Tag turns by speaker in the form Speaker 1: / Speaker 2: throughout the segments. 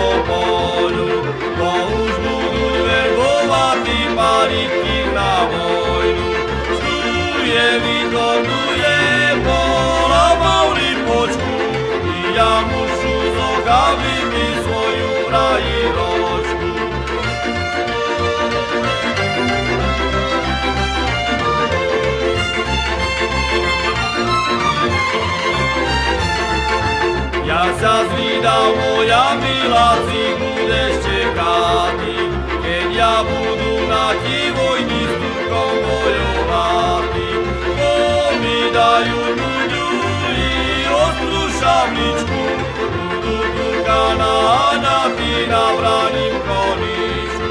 Speaker 1: po polu, bo už budú verbovati paritky na vojnu. Študuje, vygoduje, pola mauri počku, i ja mušu zokaviti svoju frajiročku. Ja sa zvídam, moja milá, si budeš čekati, keď ja budu na ti vojni s Turkom bojovati. Bo mi dajú buďu i ostrú šavličku, budu Turka naháňati na vraním koničku.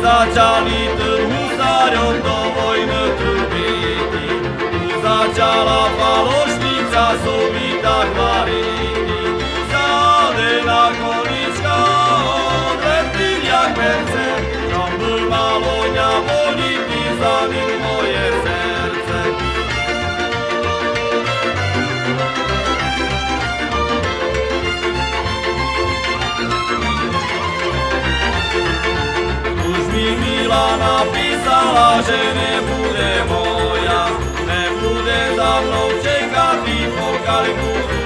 Speaker 1: Začali husárov do vojny trubiti, tu začala falošnica sobita chvariti. Zadená konička odletí jak perce, čom by malo ňa voliti za ním moje srdce. Milá napísala, že nebude moja, nebude za mnou čekať, pokiaľ budu